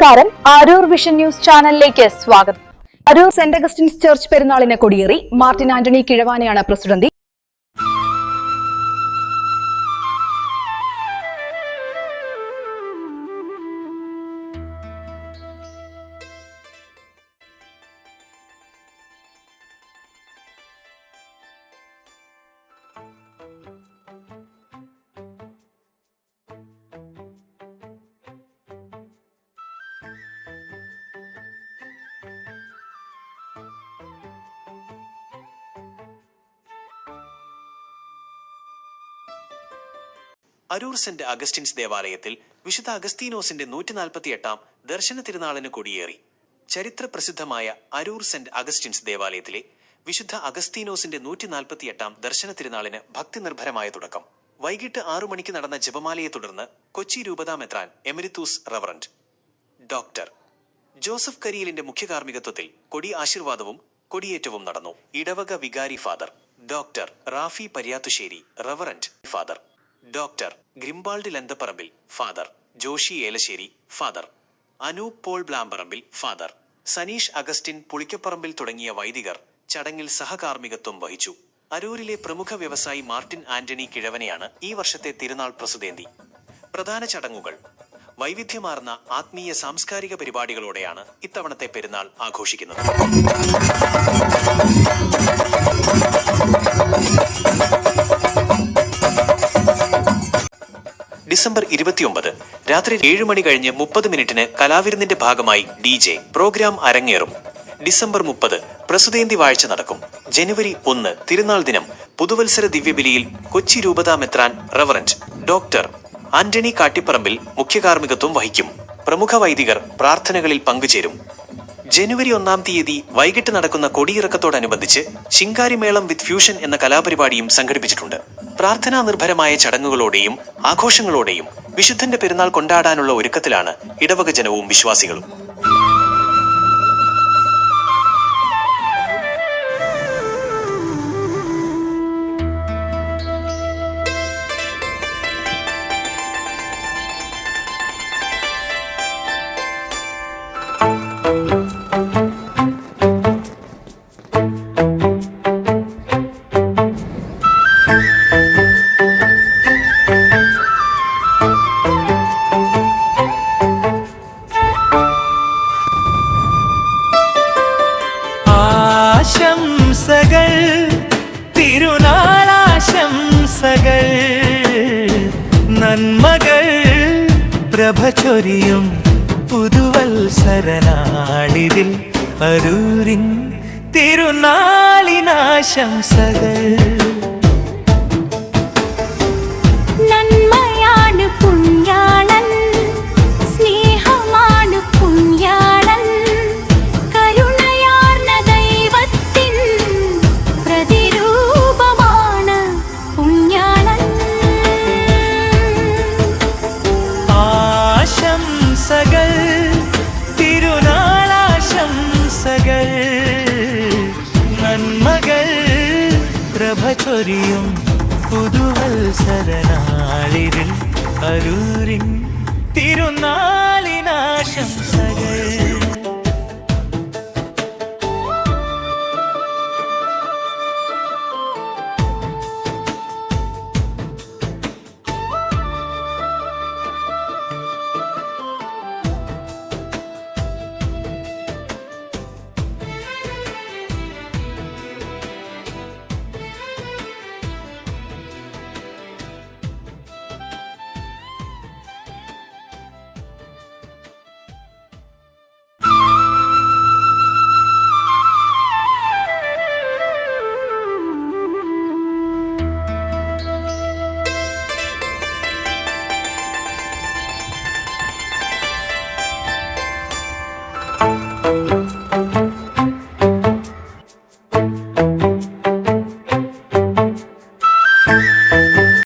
നമസ്കാരം, Aroor vision news ചാനലിലേക്ക് സ്വാഗതം. അരൂർ സെന്റ് അഗസ്റ്റിൻസ് ചർച്ച് പെരുന്നാളിന് കൊടിയേറി. മാർട്ടിൻ ആന്റണി കിഴവാനെയാണ് പ്രസിഡന്റ്. അരൂർ സെന്റ് അഗസ്റ്റിൻസ് ദേവാലയത്തിൽ വിശുദ്ധ അഗസ്തീനോസിന്റെ 148-ാം ദർശന തിരുനാളിന് കൊടിയേറി. ചരിത്ര പ്രസിദ്ധമായ അരൂർ സെന്റ് അഗസ്റ്റിൻസ് ദേവാലയത്തിലെ വിശുദ്ധ അഗസ്തീനോസിന്റെ 148-ാം ദർശന തിരുനാളിന് ഭക്തി നിർഭരമായ തുടക്കം. വൈകിട്ട് 6 മണിക്ക് നടന്ന ജപമാലയെ തുടർന്ന് കൊച്ചി രൂപതാ മെത്രാൻ എമരിത്തൂസ് റവറന്റ് ഡോക്ടർ ജോസഫ് കരിയിലിന്റെ മുഖ്യകാർമ്മികത്വത്തിൽ കൊടി ആശീർവാദവും കൊടിയേറ്റവും നടന്നു. ഇടവക വികാരി father doctor Raphy Pariyathussery, reverend father doctor Grimbald Lanthaparambil, father Joshy Elassery, father Anoop Paul Blamparambil, father Saneesh Augustine Pulickaparambil തുടങ്ങിയ വൈദികർ ചടങ്ങിൽ സഹകാർമ്മികത്വം വഹിച്ചു. അരൂരിലെ പ്രമുഖ വ്യവസായി മാർട്ടിൻ ആന്റണി കിഴവനെയാണ് ഈ വർഷത്തെ തിരുനാൾ പ്രസിദ്ധേന്തി. പ്രധാന ചടങ്ങുകൾ, വൈവിധ്യമാർന്ന ആത്മീയ സാംസ്കാരിക പരിപാടികളോടെയാണ് ഇത്തവണത്തെ പെരുന്നാൾ ആഘോഷിക്കുന്നത്. ഡിസംബർ 29 രാത്രി 7 മണി കഴിഞ്ഞ് 30 മിനിറ്റിന് കലാവിരുന്നിന്റെ ഭാഗമായി DJ പ്രോഗ്രാം അരങ്ങേറും. ഡിസംബർ 30 പ്രസുതേന്തി വാഴ്ച നടക്കും. ജനുവരി 1 തിരുനാൾ ദിനം പുതുവത്സര ദിവ്യബലിയിൽ കൊച്ചി രൂപതാ മെത്രാൻ റവറന്റ് ഡോക്ടർ ആന്റണി കാട്ടിപ്പറമ്പിൽ മുഖ്യകാർമ്മികത്വം വഹിക്കും. പ്രമുഖ വൈദികർ പ്രാർത്ഥനകളിൽ പങ്കുചേരും. ജനുവരി 1 തീയതി വൈകിട്ട് നടക്കുന്ന കൊടിയിറക്കത്തോടനുബന്ധിച്ച് ശിങ്കാരിമേളം വിത്ത് ഫ്യൂഷൻ എന്ന കലാപരിപാടിയും സംഘടിപ്പിച്ചിട്ടുണ്ട്. പ്രാർത്ഥനാ നിർഭരമായ ചടങ്ങുകളോടെയും ആഘോഷങ്ങളോടെയും വിശുദ്ധന്റെ പെരുന്നാൾ കൊണ്ടാടാനുള്ള ഒരുക്കത്തിലാണ് ഇടവക ജനവും വിശ്വാസികളും. ആശംസകൾ, തിരുനാളാശംസകൾ, നന്മകൾ പ്രഭ ചൊരിയും പുതുവത്സരനാളിതിൽ അരൂരിൻ തിരുനാളിനാശംസകൾ. തിരുനാളാശംസകൾ, നന്മകൾ പ്രഭ ചൊരിയും പുതുവത്സരനാളിതിൽ അരൂരിൻ തിരുനാളിനാശംസകൾ.